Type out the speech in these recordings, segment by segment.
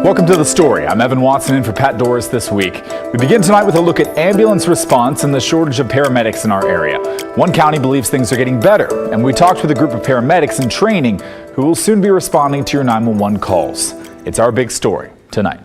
Welcome to The Story. I'm Evan Watson in for Pat Doris this week. We begin tonight with a look at ambulance response and the shortage of paramedics in our area. One county believes things are getting better, and we talked with a group of paramedics in training who will soon be responding to your 911 calls. It's our big story tonight.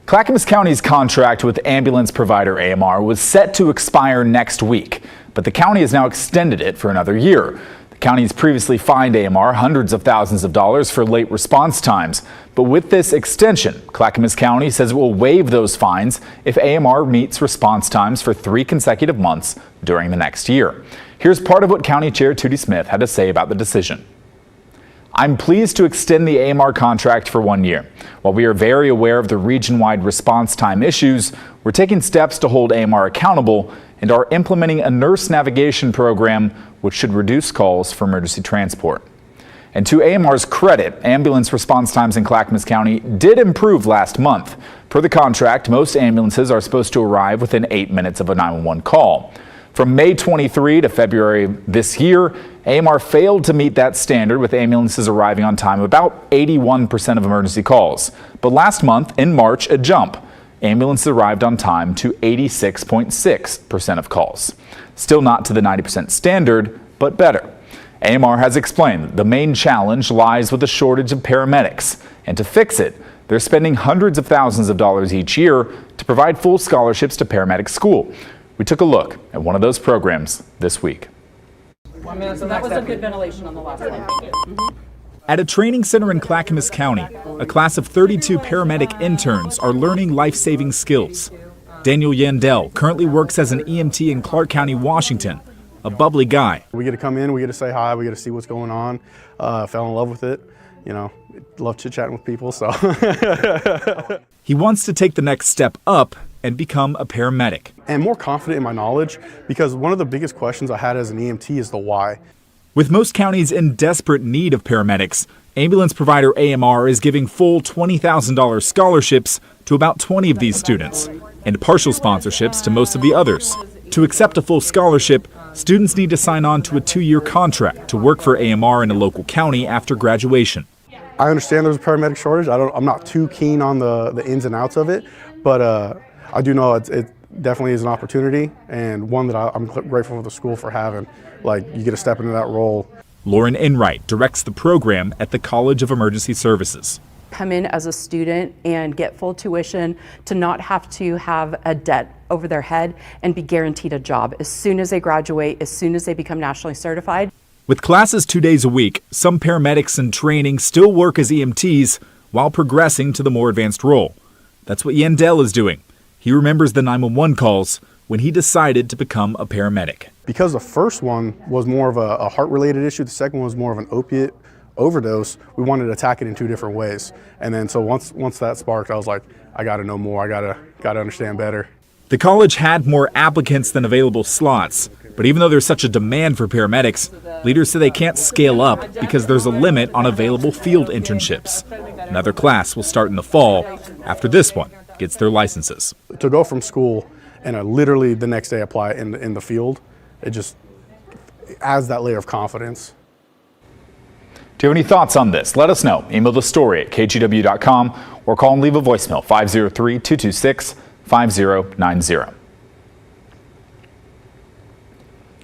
Clackamas County's contract with ambulance provider AMR was set to expire next week, but the county has now extended it for another year. The county has previously fined AMR hundreds of thousands of dollars for late response times, but with this extension, Clackamas County says it will waive those fines if AMR meets response times for 3 consecutive months during the next year. Here's part of what County Chair Tootie Smith had to say about the decision. I'm pleased to extend the AMR contract for 1 year. While we are very aware of the region-wide response time issues, we're taking steps to hold AMR accountable and are implementing a nurse navigation program which should reduce calls for emergency transport. And to AMR's credit, ambulance response times in Clackamas County did improve last month. Per the contract, most ambulances are supposed to arrive within 8 minutes of a 911 call. From May 23 to February this year, AMR failed to meet that standard, with ambulances arriving on time about 81% of emergency calls. But last month, in March, a jump. Ambulances arrived on time to 86.6% of calls. Still not to the 90% standard, but better. AMR has explained that the main challenge lies with the shortage of paramedics. And to fix it, they're spending hundreds of thousands of dollars each year to provide full scholarships to paramedic school. We took a look at one of those programs this week. So that was a good ventilation on the last one. At a training center in Clackamas County, a class of 32 paramedic interns are learning life-saving skills. Daniel Yandel currently works as an EMT in Clark County, Washington, a bubbly guy. We get to come in, we get to say hi, we get to see what's going on. Fell in love with it. You know, love chit-chatting with people, so. He wants to take the next step up and become a paramedic. And more confident in my knowledge, because one of the biggest questions I had as an EMT is the why. With most counties in desperate need of paramedics, ambulance provider AMR is giving full $20,000 scholarships to about 20 of these students, and partial sponsorships to most of the others. To accept a full scholarship, students need to sign on to a 2-year contract to work for AMR in a local county after graduation. I understand there's a paramedic shortage. I'm not too keen on the ins and outs of it, but I do know it definitely is an opportunity, and one that I'm grateful for the school for having. Like, you get to step into that role. Lauren Enright directs the program at the College of Emergency Services. Come in as a student and get full tuition, to not have to have a debt over their head and be guaranteed a job as soon as they graduate, as soon as they become nationally certified. With classes 2 days a week, some paramedics in training still work as EMTs while progressing to the more advanced role. That's what Yandel is doing. He remembers the 911 calls when he decided to become a paramedic. Because the first one was more of a heart-related issue, the second one was more of an opiate overdose, we wanted to attack it in 2 different ways. And then so once that sparked, I was like, I gotta know more, I gotta understand better. The college had more applicants than available slots, but even though there's such a demand for paramedics, leaders say they can't scale up because there's a limit on available field internships. Another class will start in the fall after this one gets their licenses. To go from school and literally the next day apply in the field, it just adds that layer of confidence. Do you have any thoughts on this? Let us know. Email the story at kgw.com or call and leave a voicemail 503-226-5090.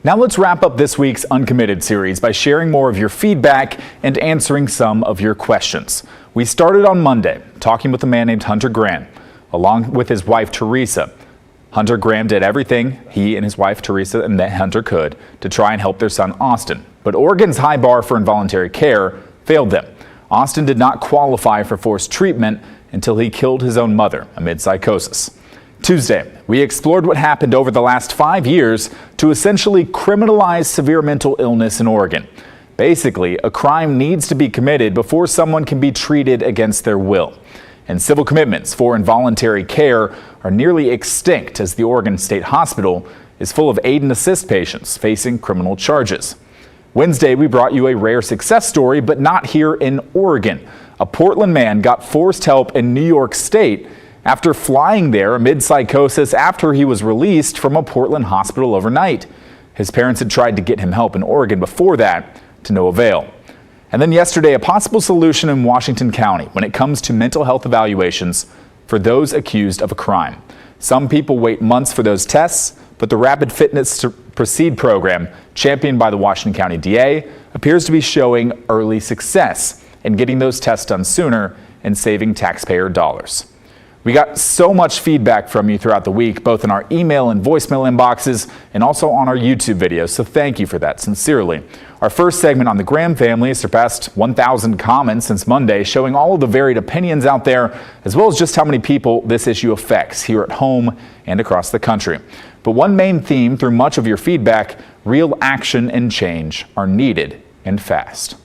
Now let's wrap up this week's Uncommitted series by sharing more of your feedback and answering some of your questions. We started on Monday talking with a man named Hunter Graham, along with his wife Teresa. Hunter Graham did everything he and his wife Teresa and that Hunter could to try and help their son Austin. But Oregon's high bar for involuntary care failed them. Austin did not qualify for forced treatment until he killed his own mother amid psychosis. Tuesday, we explored what happened over the last 5 years to essentially criminalize severe mental illness in Oregon. Basically, a crime needs to be committed before someone can be treated against their will. And civil commitments for involuntary care are nearly extinct, as the Oregon State Hospital is full of aid and assist patients facing criminal charges. Wednesday, we brought you a rare success story, but not here in Oregon. A Portland man got forced help in New York State after flying there amid psychosis after he was released from a Portland hospital overnight. His parents had tried to get him help in Oregon before that, to no avail. And then yesterday, a possible solution in Washington County when it comes to mental health evaluations for those accused of a crime. Some people wait months for those tests, but the Rapid Fitness to Proceed program, championed by the Washington County DA, appears to be showing early success in getting those tests done sooner and saving taxpayer dollars. We got so much feedback from you throughout the week, both in our email and voicemail inboxes and also on our YouTube videos, so thank you for that, sincerely. Our first segment on the Graham family surpassed 1,000 comments since Monday, showing all of the varied opinions out there, as well as just how many people this issue affects here at home and across the country. But one main theme through much of your feedback, real action and change are needed and fast.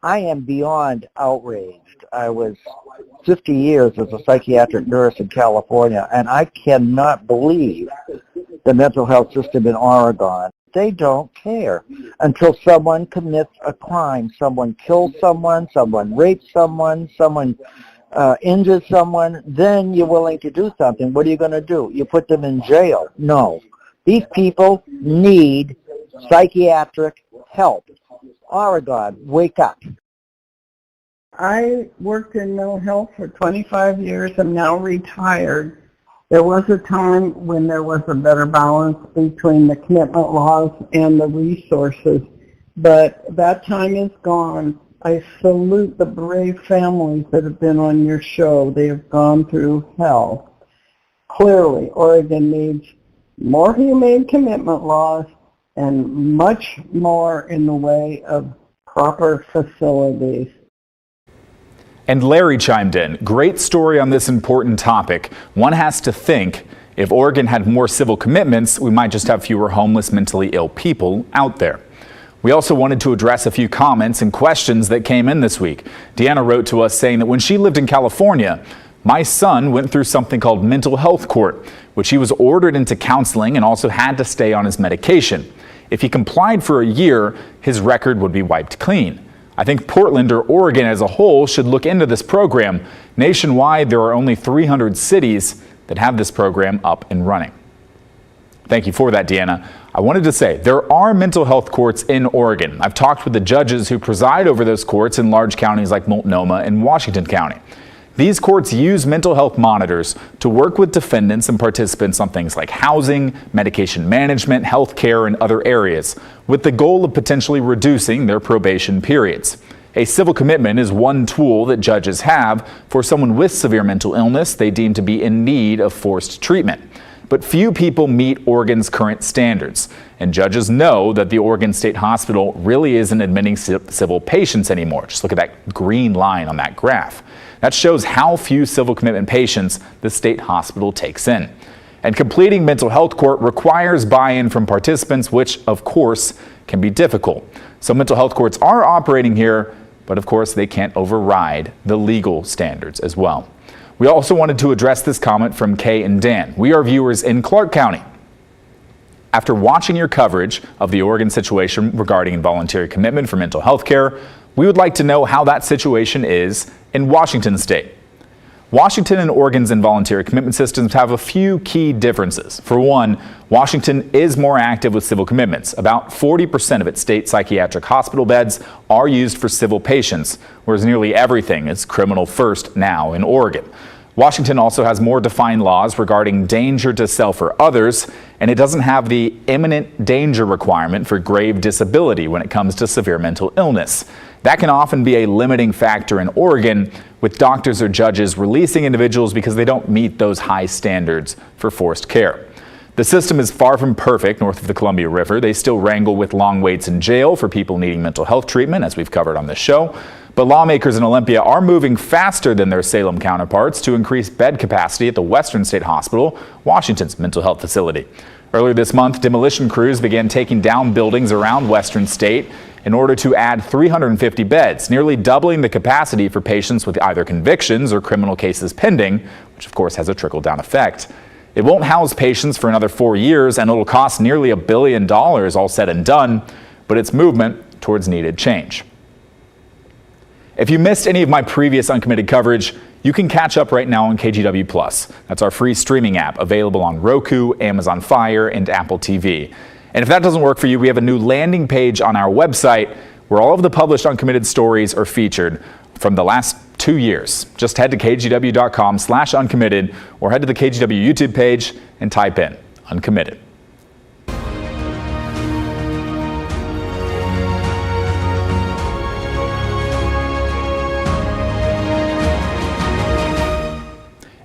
I am beyond outraged. I was 50 years as a psychiatric nurse in California, and I cannot believe the mental health system in Oregon. They don't care until someone commits a crime. Someone kills someone, someone rapes someone, someone injures someone, then you're willing to do something. What are you going to do? You put them in jail? No. These people need psychiatric help. Oregon, wake up. I worked in mental health for 25 years. I'm now retired. There was a time when there was a better balance between the commitment laws and the resources, but that time is gone. I salute the brave families that have been on your show. They have gone through hell. Clearly, Oregon needs more humane commitment laws and much more in the way of proper facilities. And Larry chimed in. Great story on this important topic. One has to think if Oregon had more civil commitments, we might just have fewer homeless, mentally ill people out there. We also wanted to address a few comments and questions that came in this week. Deanna wrote to us saying that when she lived in California, my son went through something called mental health court, which he was ordered into counseling and also had to stay on his medication. If he complied for a year, his record would be wiped clean. I think Portland or Oregon as a whole should look into this program. Nationwide, there are only 300 cities that have this program up and running. Thank you for that, Deanna. I wanted to say there are mental health courts in Oregon. I've talked with the judges who preside over those courts in large counties like Multnomah and Washington County. These courts use mental health monitors to work with defendants and participants on things like housing, medication management, health care, and other areas, with the goal of potentially reducing their probation periods. A civil commitment is one tool that judges have for someone with severe mental illness they deem to be in need of forced treatment. But few people meet Oregon's current standards, and judges know that the Oregon State Hospital really isn't admitting civil patients anymore. Just look at that green line on that graph. That shows how few civil commitment patients the state hospital takes in. And completing mental health court requires buy-in from participants, which of course can be difficult. So mental health courts are operating here, but of course they can't override the legal standards as well. We also wanted to address this comment from Kay and Dan. We are viewers in Clark County. After watching your coverage of the Oregon situation regarding involuntary commitment for mental health care, we would like to know how that situation is in Washington state. Washington and Oregon's involuntary commitment systems have a few key differences. For one, Washington is more active with civil commitments. About 40% of its state psychiatric hospital beds are used for civil patients, whereas nearly everything is criminal first now in Oregon. Washington also has more defined laws regarding danger to self or others, and it doesn't have the imminent danger requirement for grave disability when it comes to severe mental illness. That can often be a limiting factor in Oregon, with doctors or judges releasing individuals because they don't meet those high standards for forced care. The system is far from perfect north of the Columbia River. They still wrangle with long waits in jail for people needing mental health treatment, as we've covered on this show. But lawmakers in Olympia are moving faster than their Salem counterparts to increase bed capacity at the Western State Hospital, Washington's mental health facility. Earlier this month, demolition crews began taking down buildings around Western State in order to add 350 beds, nearly doubling the capacity for patients with either convictions or criminal cases pending, which of course has a trickle-down effect. It won't house patients for another 4 years, and it'll cost nearly $1 billion all said and done, but it's movement towards needed change. If you missed any of my previous Uncommitted coverage, you can catch up right now on KGW+. That's our free streaming app available on Roku, Amazon Fire, and Apple TV. And if that doesn't work for you, we have a new landing page on our website where all of the published Uncommitted stories are featured from the last 2 years. Just head to kgw.com/uncommitted or head to the KGW YouTube page and type in Uncommitted.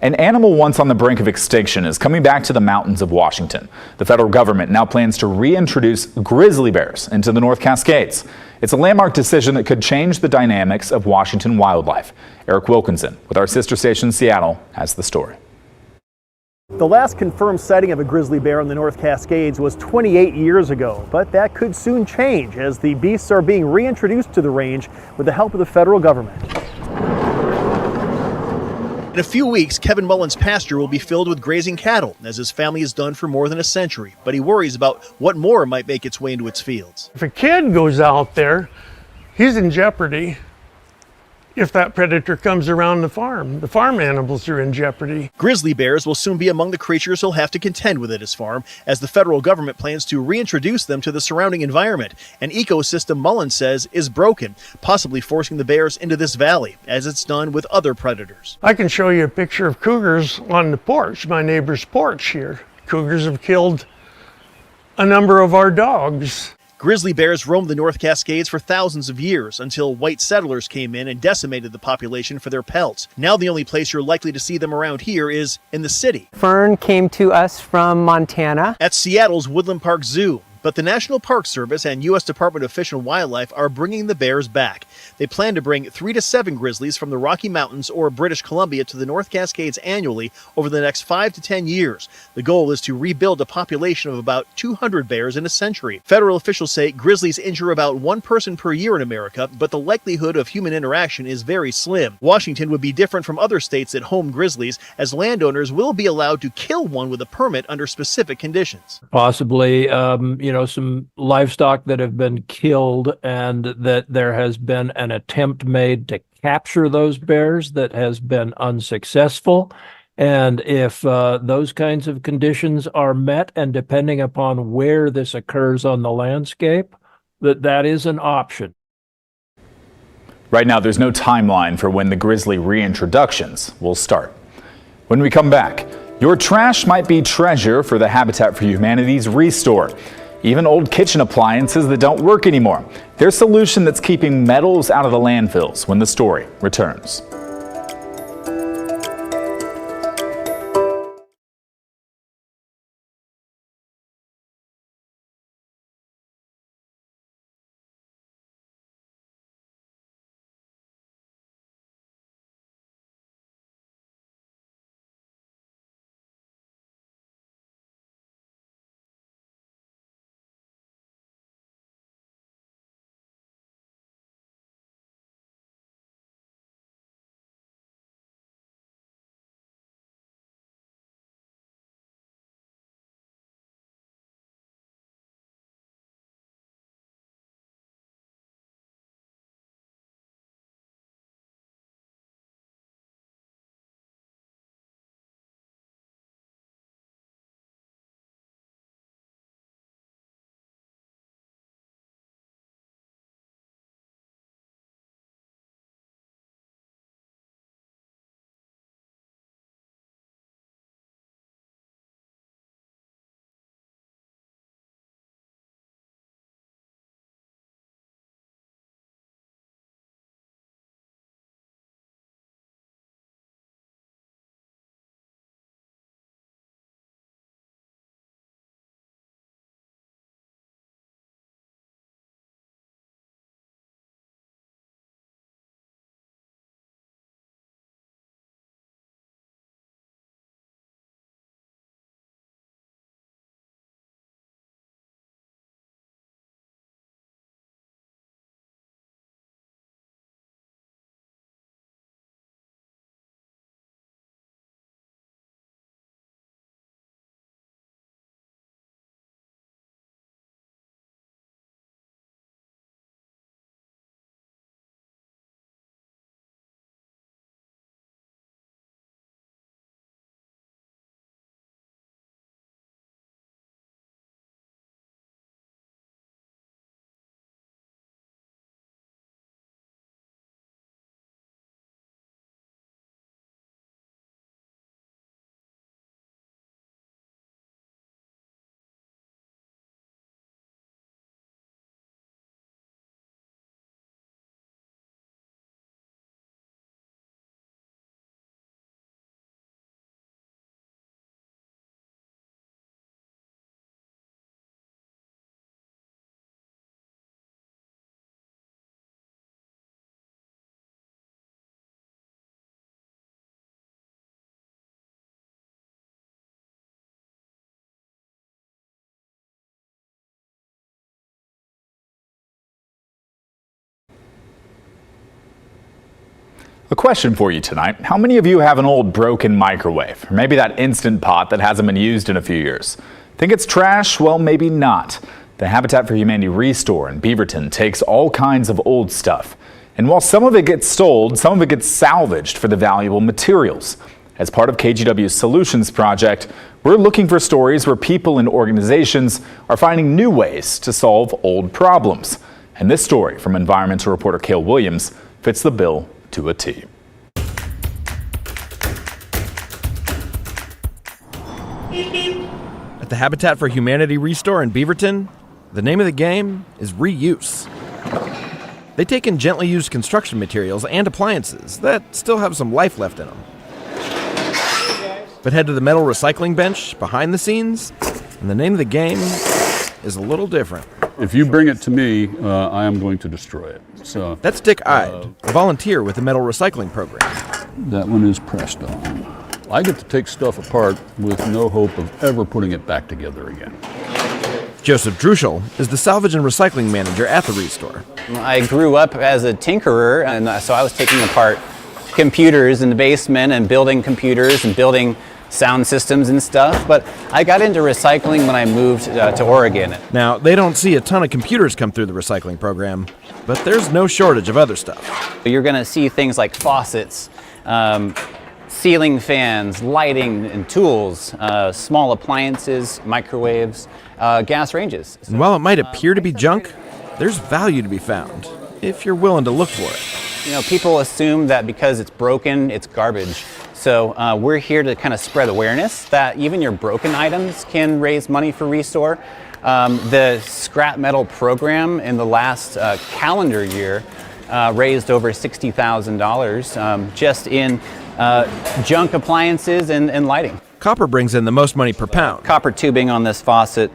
An animal once on the brink of extinction is coming back to the mountains of Washington. The federal government now plans to reintroduce grizzly bears into the North Cascades. It's a landmark decision that could change the dynamics of Washington wildlife. Eric Wilkinson, with our sister station in Seattle, has the story. The last confirmed sighting of a grizzly bear in the North Cascades was 28 years ago, but that could soon change as the beasts are being reintroduced to the range with the help of the federal government. In a few weeks, Kevin Mullen's pasture will be filled with grazing cattle, as his family has done for more than a century. But he worries about what more might make its way into its fields. If a kid goes out there, he's in jeopardy. If that predator comes around the farm animals are in jeopardy. Grizzly bears will soon be among the creatures he'll have to contend with at his farm, as the federal government plans to reintroduce them to the surrounding environment. An ecosystem Mullen says is broken, possibly forcing the bears into this valley, as it's done with other predators. I can show you a picture of cougars on the porch, my neighbor's porch here. Cougars have killed a number of our dogs. Grizzly bears roamed the North Cascades for thousands of years until white settlers came in and decimated the population for their pelts. Now the only place you're likely to see them around here is in the city. Fern came to us from Montana. At Seattle's Woodland Park Zoo. But the National Park Service and U.S. Department of Fish and Wildlife are bringing the bears back. They plan to bring 3 to 7 grizzlies from the Rocky Mountains or British Columbia to the North Cascades annually over the next 5 to 10 years. The goal is to rebuild a population of about 200 bears in a century. Federal officials say grizzlies injure about 1 person per year in America, but the likelihood of human interaction is very slim. Washington would be different from other states that home grizzlies, as landowners will be allowed to kill one with a permit under specific conditions. Possibly, some livestock that have been killed, and that there has been an attempt made to capture those bears that has been unsuccessful. And if those kinds of conditions are met, and depending upon where this occurs on the landscape, that is an option. Right now, there's no timeline for when the grizzly reintroductions will start. When we come back, your trash might be treasure for the Habitat for Humanity's Restore. Even old kitchen appliances that don't work anymore. Their solution that's keeping metals out of the landfills when the story returns. A question for you tonight. How many of you have an old broken microwave? Or maybe that Instant Pot that hasn't been used in a few years? Think it's trash? Well, maybe not. The Habitat for Humanity Restore in Beaverton takes all kinds of old stuff. And while some of it gets sold, some of it gets salvaged for the valuable materials. As part of KGW's Solutions Project, we're looking for stories where people and organizations are finding new ways to solve old problems. And this story from environmental reporter Cale Williams fits the bill to a T. At the Habitat for Humanity Restore in Beaverton, the name of the game is reuse. They take in gently used construction materials and appliances that still have some life left in them. But head to the metal recycling bench behind the scenes, and the name of the game is a little different. If you bring it to me, I am going to destroy it. So that's Dick Ide, a volunteer with the metal recycling program. That one is pressed on. I get to take stuff apart with no hope of ever putting it back together again. Joseph Druschel is the salvage and recycling manager at the Restore. I grew up as a tinkerer, and so I was taking apart computers in the basement and building computers and building sound systems and stuff, but I got into recycling when I moved to Oregon. Now, they don't see a ton of computers come through the recycling program, but there's no shortage of other stuff. You're going to see things like faucets, ceiling fans, lighting and tools, small appliances, microwaves, gas ranges. And while it might appear to be junk, there's value to be found if you're willing to look for it. You know, people assume that because it's broken, it's garbage. So we're here to kind of spread awareness that even your broken items can raise money for Restore. The scrap metal program in the last calendar year raised over $60,000 just in junk appliances and lighting. Copper brings in the most money per pound. Copper tubing on this faucet,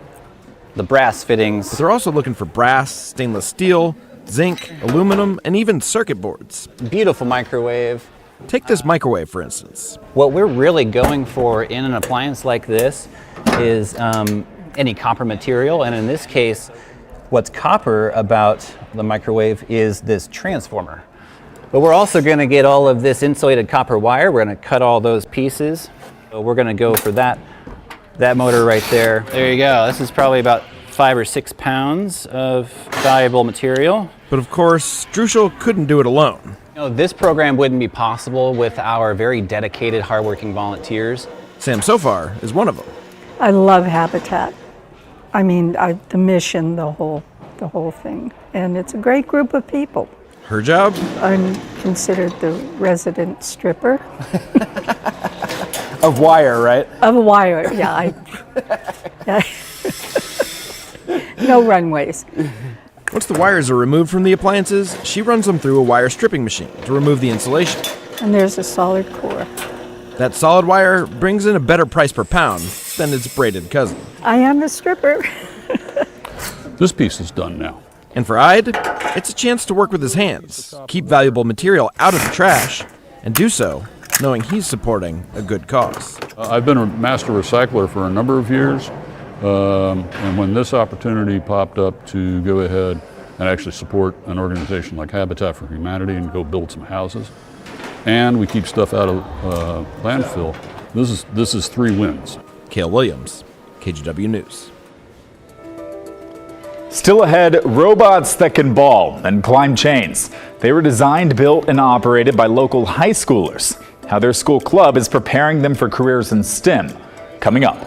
the brass fittings. But they're also looking for brass, stainless steel, zinc, aluminum, and even circuit boards. Beautiful microwave. Take this microwave, for instance. What we're really going for in an appliance like this is any copper material, and in this case, what's copper about the microwave is this transformer. But we're also going to get all of this insulated copper wire. We're going to cut all those pieces. So we're going to go for that motor right there. There you go. This is probably about 5 or 6 pounds of valuable material. But of course, Druschel couldn't do it alone. You know, this program wouldn't be possible with our very dedicated, hardworking volunteers. Sam Sofar is one of them. I love Habitat. I mean, the mission, the whole thing. And it's a great group of people. Her job? I'm considered the resident stripper. Of wire, right? Of wire, yeah. No runways. Once the wires are removed from the appliances, she runs them through a wire stripping machine to remove the insulation. And there's a solid core. That solid wire brings in a better price per pound than its braided cousin. I am the stripper. This piece is done now. And for Ide, it's a chance to work with his hands, keep valuable material out of the trash, and do so knowing he's supporting a good cause. I've been a master recycler for a number of years. And when this opportunity popped up to go ahead and actually support an organization like Habitat for Humanity and go build some houses, and we keep stuff out of landfill, this is 3 wins. Cale Williams, KGW News. Still ahead, robots that can ball and climb chains. They were designed, built, and operated by local high schoolers. How their school club is preparing them for careers in STEM. Coming up.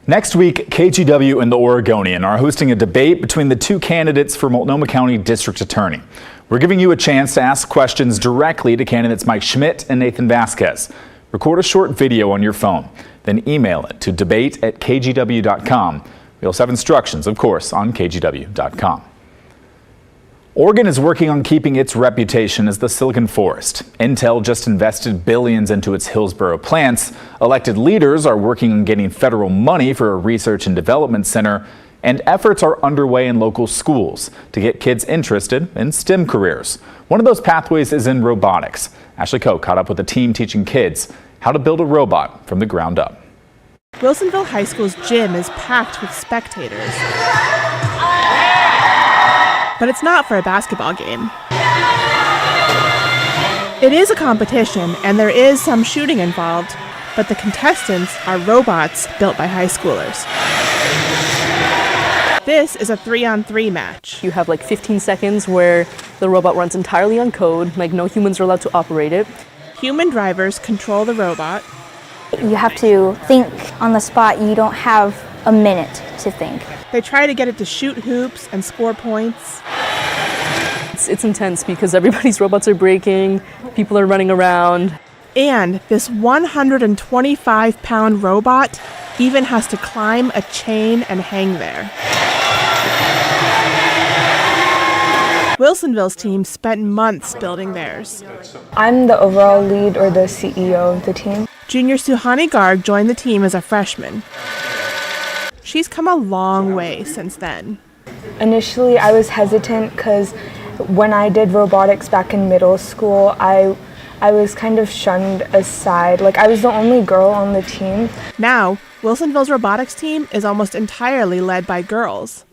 Next week, KGW and the Oregonian are hosting a debate between the two candidates for Multnomah County District Attorney. We're giving you a chance to ask questions directly to candidates Mike Schmidt and Nathan Vasquez. Record a short video on your phone, then email it to debate@kgw.com. We also have instructions, of course, on kgw.com. Oregon is working on keeping its reputation as the Silicon Forest. Intel just invested billions into its Hillsboro plants. Elected leaders are working on getting federal money for a research and development center, and efforts are underway in local schools to get kids interested in STEM careers. One of those pathways is in robotics. Ashley Koch caught up with a team teaching kids how to build a robot from the ground up. Wilsonville High School's gym is packed with spectators. But it's not for a basketball game. It is a competition, and there is some shooting involved, but the contestants are robots built by high schoolers. This is a 3-on-3 match. You have like 15 seconds where the robot runs entirely on code, like no humans are allowed to operate it. Human drivers control the robot. You have to think on the spot. You don't have a minute to think. They try to get it to shoot hoops and score points. It's intense because everybody's robots are breaking, people are running around. And this 125-pound robot even has to climb a chain and hang there. Wilsonville's team spent months building theirs. I'm the overall lead or the CEO of the team. Junior Suhani Garg joined the team as a freshman. She's come a long way since then. Initially, I was hesitant because when I did robotics back in middle school, I was kind of shunned aside. Like, I was the only girl on the team. Now, Wilsonville's robotics team is almost entirely led by girls,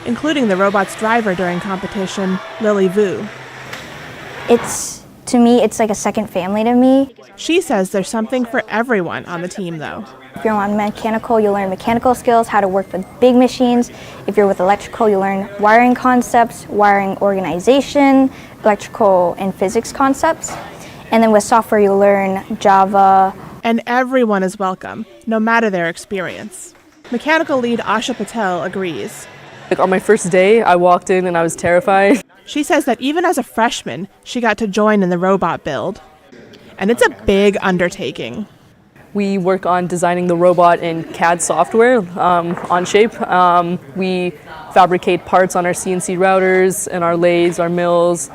including the robot's driver during competition, Lily Vu. To me, it's like a second family to me. She says there's something for everyone on the team, though. If you're on mechanical, you'll learn mechanical skills, how to work with big machines. If you're with electrical, you'll learn wiring concepts, wiring organization, electrical and physics concepts. And then with software, you'll learn Java. And everyone is welcome, no matter their experience. Mechanical lead Asha Patel agrees. Like on my first day, I walked in and I was terrified. She says that even as a freshman, she got to join in the robot build. And it's a big undertaking. We work on designing the robot in CAD software, Onshape. We fabricate parts on our CNC routers and our lathes, our mills.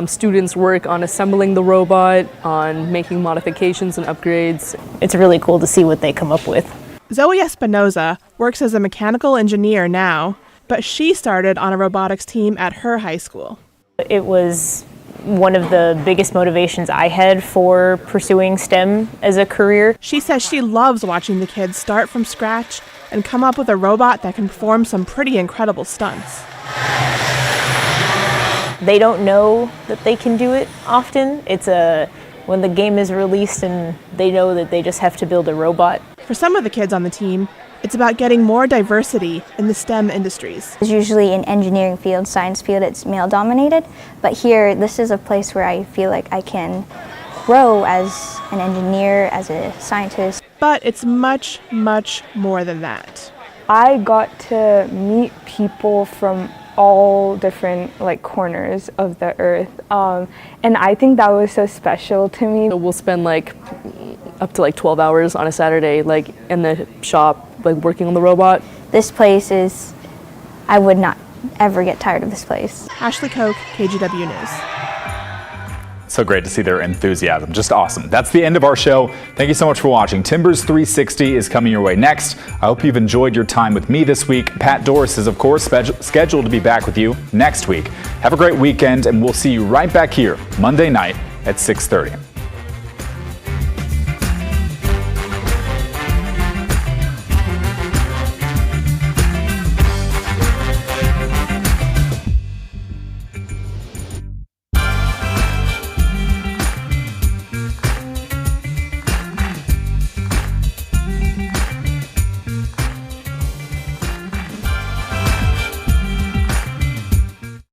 Students work on assembling the robot, on making modifications and upgrades. It's really cool to see what they come up with. Zoe Espinoza works as a mechanical engineer now, but she started on a robotics team at her high school. It was one of the biggest motivations I had for pursuing STEM as a career. She says she loves watching the kids start from scratch and come up with a robot that can perform some pretty incredible stunts. They don't know that they can do it often. When the game is released and they know that they just have to build a robot. For some of the kids on the team, it's about getting more diversity in the STEM industries. Usually in engineering field, science field, it's male dominated. But here, this is a place where I feel like I can grow as an engineer, as a scientist. But it's much, much more than that. I got to meet people from all different corners of the earth, and I think that was so special to me. So we'll spend up to 12 hours on a Saturday in the shop working on the robot. This place I would not ever get tired of this place. Ashley Koch, KGW News. So great to see their enthusiasm. Just awesome. That's the end of our show. Thank you so much for watching. Timbers 360 is coming your way next. I hope you've enjoyed your time with me this week. Pat Doris is, of course, scheduled to be back with you next week. Have a great weekend, and we'll see you right back here Monday night at 6:30.